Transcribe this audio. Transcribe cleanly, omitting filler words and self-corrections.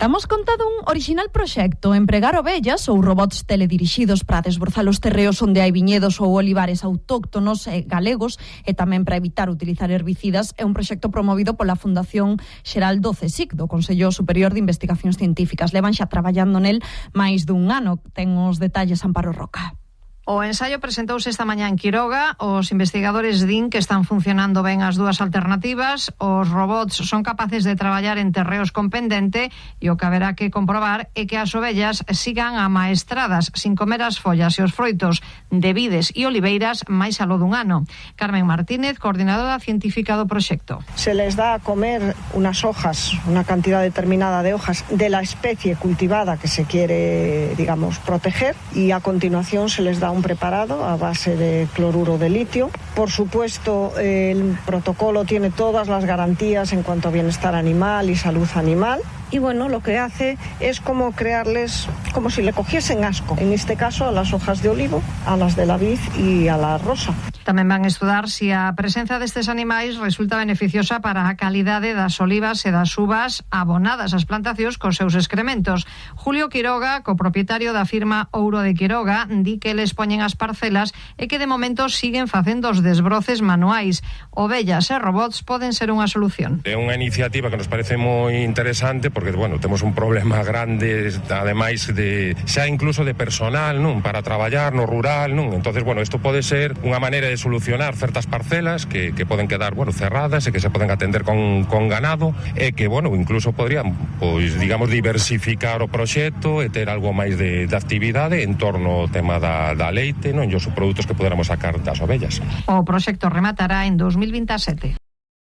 Tamos contado un original proxecto, empregar ovellas ou robots teledirixidos para desbrozar os terreos onde hai viñedos ou olivares autóctonos e galegos e tamén para evitar utilizar herbicidas. É un proxecto promovido pola Fundación Xeraldo CSIC, do Consello Superior de Investigacións Científicas. Levan xa traballando nel máis dun ano. Ten os detalles Amparo Roca. O ensaio presentouse esta mañá en Quiroga. Os investigadores din que están funcionando ben as dúas alternativas. Os robots son capaces de traballar en terreos con pendente e o que haberá que comprobar é que as ovellas sigan amaestradas sin comer as follas e os froitos de vides e oliveiras máis aló dun ano. Carmen Martínez, coordinadora científica do proxecto. Se les da a comer unas hojas, una cantidad determinada de hojas de la especie cultivada que se quiere, digamos, proteger, y a continuación se les da un preparado a base de cloruro de litio. Por supuesto, el protocolo tiene todas las garantías en cuanto a bienestar animal y salud animal. Y bueno, lo que hace es como crearles, como si le cogiesen asco, en este caso a las hojas de olivo, a las de la vid y a la rosa. Tamén van estudar se a presenza destes animais resulta beneficiosa para a calidade das olivas e das uvas abonadas ás plantacións cos seus excrementos. Julio Quiroga, copropietario da firma Ouro de Quiroga, di que eles poñen as parcelas e que de momento siguen facendo os desbroces manuais. Ovellas e robots poden ser unha solución. É unha iniciativa que nos parece moi interesante porque, bueno, temos un problema grande, ademais de xa incluso de personal, non, para traballar no rural, non. Entonces, bueno, isto pode ser unha maneira de solucionar certas parcelas que poden quedar, bueno, cerradas e que se poden atender con ganado e que, bueno, incluso podrían, pois, digamos, diversificar o proxecto e ter algo máis de actividade en torno ao tema da leite, non, e os produtos que poderamos sacar das ovellas. O proxecto rematará en 2027.